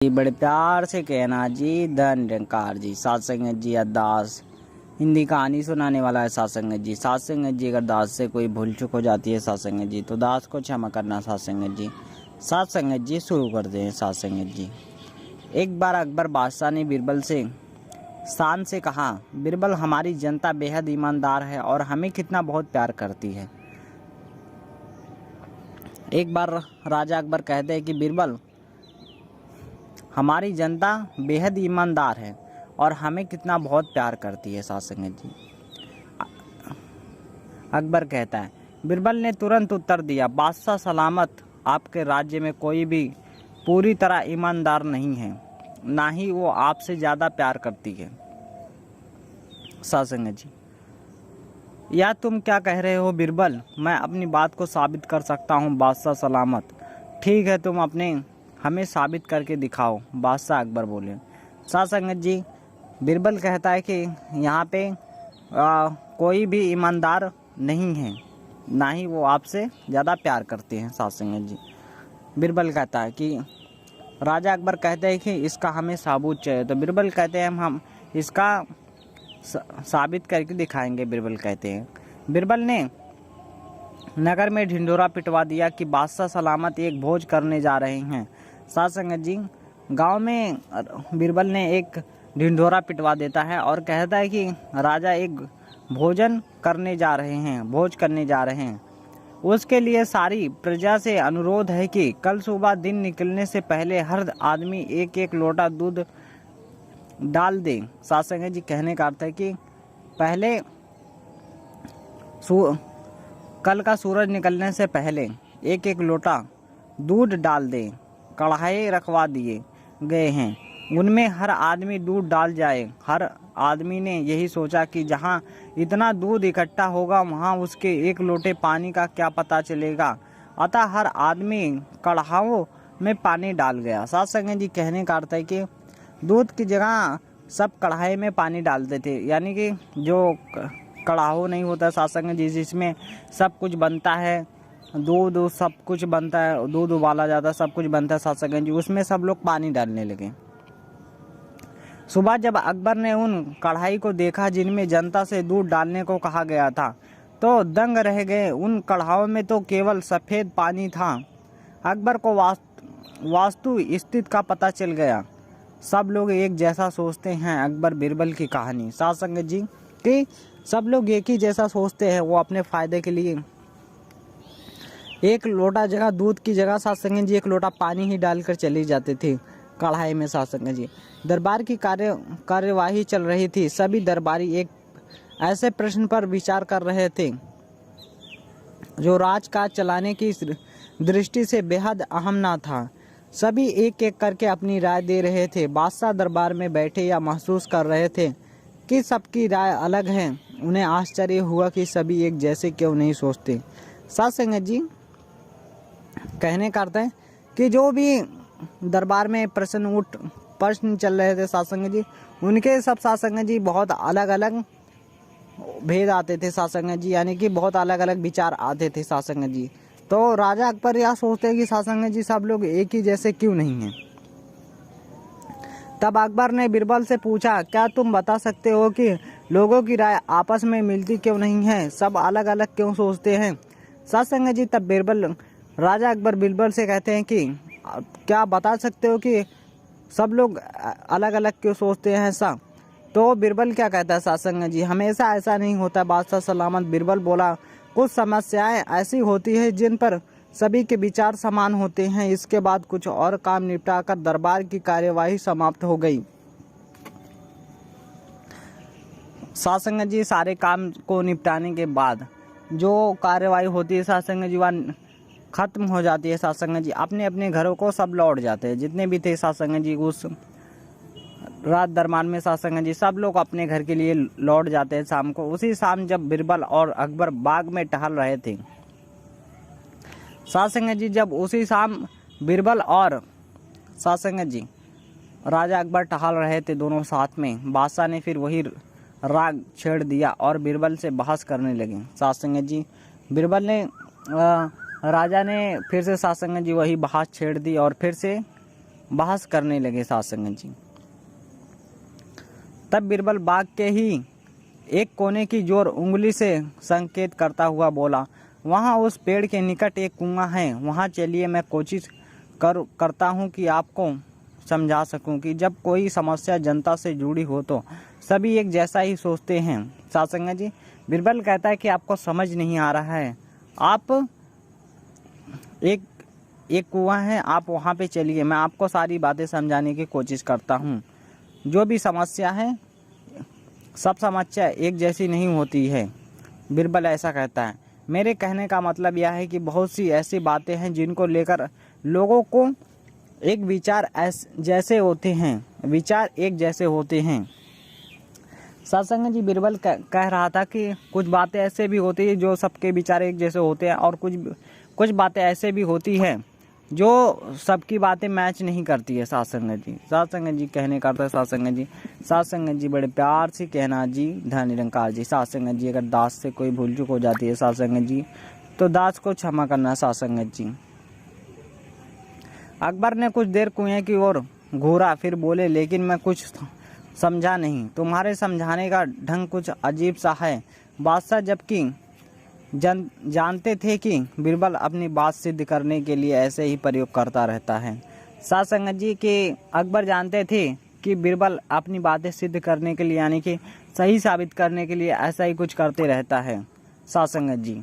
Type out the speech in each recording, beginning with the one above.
जी बड़े प्यार से कहना जी धन निरंकार जी। सात संगत जी अरदास हिंदी कहानी सुनाने वाला है सात संगत जी। सात संगत जी अगर दास से कोई भूल चूक हो जाती है सात संगत जी तो दास को क्षमा करना सात संगत जी। सात संगत जी शुरू करते हैं सात संगत जी। एक बार अकबर बादशाह ने बीरबल से शान से कहा, बीरबल हमारी जनता बेहद ईमानदार है और हमें कितना बहुत प्यार करती है। एक बार राजा अकबर कहते हैं कि बीरबल हमारी जनता बेहद ईमानदार है और हमें कितना बहुत प्यार करती है सात संगत जी। अकबर कहता है, बीरबल ने तुरंत उत्तर दिया, बादशाह सलामत, आपके राज्य में कोई भी पूरी तरह ईमानदार नहीं है, ना ही वो आपसे ज़्यादा प्यार करती है। सात संगत जी, या तुम क्या कह रहे हो बीरबल? मैं अपनी बात को साबित कर सकता हूँ बादशाह सलामत। ठीक है, तुम अपने हमें साबित करके दिखाओ, बादशाह अकबर बोले। सात संगत जी, बीरबल कहता है कि यहाँ पे कोई भी ईमानदार नहीं है, ना ही वो आपसे ज़्यादा प्यार करते हैं। सात संगत जी, बीरबल कहता है कि राजा अकबर कहते हैं कि इसका हमें सबूत चाहिए। तो बीरबल कहते हैं हम इसका साबित करके दिखाएंगे। बीरबल कहते हैं, बीरबल ने नगर में ढिंढोरा पिटवा दिया कि बादशाह सलामत एक भोज करने जा रहे हैं। सात संगत जी, गांव में बीरबल ने एक ढिंढोरा पिटवा देता है और कहता है कि राजा एक भोजन करने जा रहे हैं, भोज करने जा रहे हैं। उसके लिए सारी प्रजा से अनुरोध है कि कल सुबह दिन निकलने से पहले हर आदमी एक एक लोटा दूध डाल दे। सात संगत जी, कहने का अर्थ है कि पहले कल का सूरज निकलने से पहले एक एक लोटा दूध डाल दे। कढ़ाई रखवा दिए गए हैं, उनमें हर आदमी दूध डाल जाए। हर आदमी ने यही सोचा कि जहाँ इतना दूध इकट्ठा होगा वहाँ उसके एक लोटे पानी का क्या पता चलेगा। अतः हर आदमी कढ़ाओं में पानी डाल गया। सात संगत जी, कहने का अर्थ है कि दूध की जगह सब कढ़ाई में पानी डालते थे, यानी कि जो कढ़ाओ नहीं होता सात संगत जी, जिसमें सब कुछ बनता है, दूध सब कुछ बनता है, दूध उबाला जाता है, सब कुछ बनता है सात संगत जी, उसमें सब लोग पानी डालने लगे। सुबह जब अकबर ने उन कढ़ाई को देखा जिनमें जनता से दूध डालने को कहा गया था तो दंग रह गए। उन कढ़ाओं में तो केवल सफ़ेद पानी था। अकबर को वास्तु स्थिति का पता चल गया। सब लोग एक जैसा सोचते हैं। अकबर बीरबल की कहानी। सात संगत जी, कि सब लोग एक ही जैसा सोचते हैं, वो अपने फ़ायदे के लिए एक लोटा जगह दूध की जगह सात संगत जी एक लोटा पानी ही डालकर चली जाते थे कढ़ाई में। सात संगत जी, दरबार की कार्यवाही चल रही थी। सभी दरबारी एक ऐसे प्रश्न पर विचार कर रहे थे जो राजकाज चलाने की दृष्टि से बेहद अहम न था। सभी एक एक करके अपनी राय दे रहे थे। बादशाह दरबार में बैठे या महसूस कर रहे थे कि सबकी राय अलग है। उन्हें आश्चर्य हुआ कि सभी एक जैसे क्यों नहीं सोचते। सात संगत जी, कहने का अर्थ है कि जो भी दरबार में प्रश्न चल रहे थे सात संगत जी, उनके सब सात संगत जी बहुत अलग अलग भेद आते थे सात संगत जी, यानी कि बहुत अलग अलग विचार आते थे सात संगत जी। तो राजा अकबर यह सोचते हैं कि सात संगत जी सब लोग एक ही जैसे क्यों नहीं हैं। तब अकबर ने बीरबल से पूछा, क्या तुम बता सकते हो कि लोगों की राय आपस में मिलती क्यों नहीं है, सब अलग अलग क्यों सोचते हैं। सात संगत जी, तब राजा अकबर बीरबल से कहते हैं कि क्या बता सकते हो कि सब लोग अलग अलग क्यों सोचते हैं ऐसा। तो बीरबल क्या कहता है सात संगत जी, हमेशा ऐसा नहीं होता बादशाह सलामत। बीरबल बोला, कुछ समस्याएं ऐसी होती है जिन पर सभी के विचार समान होते हैं। इसके बाद कुछ और काम निपटाकर दरबार की कार्यवाही समाप्त हो गई। सात संगत जी, सारे काम को निपटाने के बाद जो कार्यवाही होती है सात संगत जी वह खत्म हो जाती है। सात संगत जी, अपने अपने घरों को सब लौट जाते हैं। जितने भी थे सात संगत जी उस रात दरबार में, सात संगत जी सब लोग अपने घर के लिए लौट जाते हैं शाम को। उसी शाम जब बीरबल और अकबर बाग में टहल रहे थे सात संगत जी, जब उसी शाम बीरबल और सात संगत जी राजा अकबर टहल रहे थे दोनों साथ में, बादशाह ने फिर वही राग छेड़ दिया और बीरबल से बहस करने लगे। सात संगत जी, बीरबल ने राजा ने फिर से सात संगत जी वही बहस छेड़ दी और फिर से बहस करने लगे साध संगत जी। तब बीरबल बाग के ही एक कोने की जोर उंगली से संकेत करता हुआ बोला, वहाँ उस पेड़ के निकट एक कुआं है, वहाँ चलिए। मैं कोशिश करता हूँ कि आपको समझा सकूं कि जब कोई समस्या जनता से जुड़ी हो तो सभी एक जैसा ही सोचते हैं। साध संगत जी, बीरबल कहता है कि आपको समझ नहीं आ रहा है। आप एक कुआं है, आप वहाँ पे चलिए, मैं आपको सारी बातें समझाने की कोशिश करता हूँ। जो भी समस्या है, सब समस्या एक जैसी नहीं होती है। बीरबल ऐसा कहता है। मेरे कहने का मतलब यह है कि बहुत सी ऐसी बातें हैं जिनको लेकर लोगों को एक विचार जैसे होते हैं, विचार एक जैसे होते हैं। साध संगत जी, बीरबल कह रहा था कि कुछ बातें ऐसे भी होती है जो सबके विचार एक जैसे होते हैं, और कुछ बातें ऐसे भी होती हैं जो सबकी बातें मैच नहीं करती है। साध संगत जी कहने का था। साध संगत जी बड़े प्यार से कहना जी, धन निरंकार जी। साध संगत जी, अगर दास से कोई भूल चूक हो जाती है साध संगत जी, तो दास को क्षमा करना साध संगत जी। अकबर ने कुछ देर कुएं की ओर घूरा, फिर बोले, लेकिन मैं कुछ समझा नहीं। तुम्हारे समझाने का ढंग कुछ अजीब सा है। बादशाह जबकि जानते थे कि बीरबल अपनी बात सिद्ध करने के लिए ऐसे ही प्रयोग करता रहता है। साध संगत जी के अकबर जानते थे कि बीरबल अपनी बातें सिद्ध करने के लिए, यानी कि सही साबित करने के लिए ऐसा ही कुछ करते रहता है। साध संगत जी,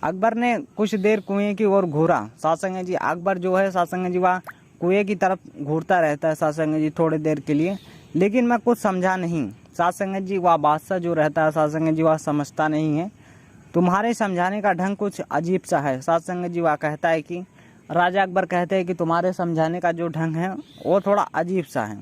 अकबर ने कुछ देर कुएं की ओर घूरा। साध संगत जी, अकबर जो है साध संगत जी, वह कुएं की तरफ घूरता रहता है साध संगत जी थोड़ी देर के लिए, लेकिन मैं कुछ समझा नहीं। साध संगत जी, वह बादशाह जो रहता है साध संगत जी, वह समझता नहीं है। तुम्हारे समझाने का ढंग कुछ अजीब सा है। साध संगत जी, वह कहता है कि राजा अकबर कहते हैं कि तुम्हारे समझाने का जो ढंग है वो थोड़ा अजीब सा है।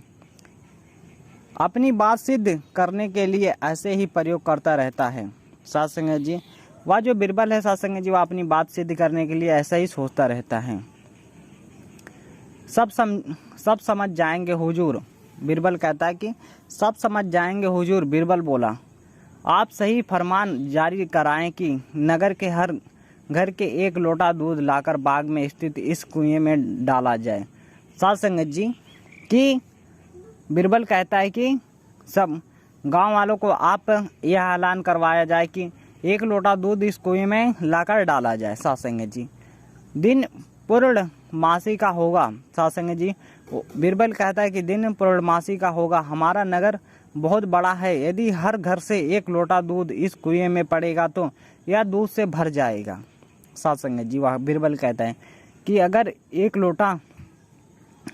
अपनी बात सिद्ध करने के लिए ऐसे ही प्रयोग करता रहता है। साध संगत जी, वह जो बीरबल है साध संगत जी, वह अपनी बात सिद्ध करने के लिए ऐसा ही सोचता रहता है। सब समझ जाएंगे हुजूर। बीरबल कहता है कि सब समझ जाएंगे हुजूर। बीरबल बोला, आप सही फरमान जारी कराएं कि नगर के हर घर के एक लोटा दूध लाकर बाग में स्थित इस कुएं में डाला जाए। साध संगत जी, कि बीरबल कहता है कि सब गांव वालों को आप यह ऐलान करवाया जाए कि एक लोटा दूध इस कुएं में लाकर डाला जाए। साध संगत जी, दिन पूर्णमासी का होगा। साध संगत जी, बीरबल कहता है कि दिन पूर्णमासी का होगा। हमारा नगर बहुत बड़ा है, यदि हर घर से एक लोटा दूध इस कुएं में पड़ेगा तो यह दूध से भर जाएगा। साध संगत जी, वह बीरबल कहता है कि अगर एक लोटा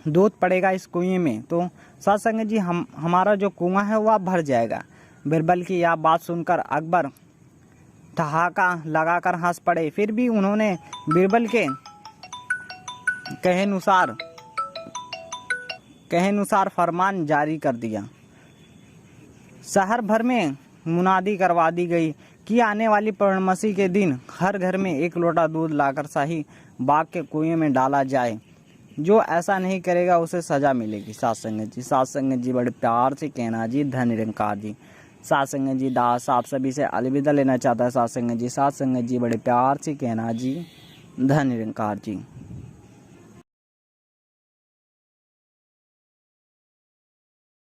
दूध पड़ेगा इस कुएं में तो साध संगत जी हमारा जो कुआं है वह भर जाएगा। बीरबल की यह बात सुनकर अकबर ठहाका लगाकर हंस पड़े। फिर भी उन्होंने बीरबल के कहेनुसार फरमान जारी कर दिया। शहर भर में मुनादी करवा दी गई कि आने वाली पूर्णमासी के दिन हर घर में एक लोटा दूध लाकर शाही बाग के कुएं में डाला जाए। जो ऐसा नहीं करेगा उसे सजा मिलेगी। साध संगत जी बड़े प्यार से कहना जी, धन निरंकार जी। साध संगत जी, दास आप सभी से अलविदा लेना चाहता है। साध संगत जी बड़े प्यार से कहना जी, धन निरंकार जी।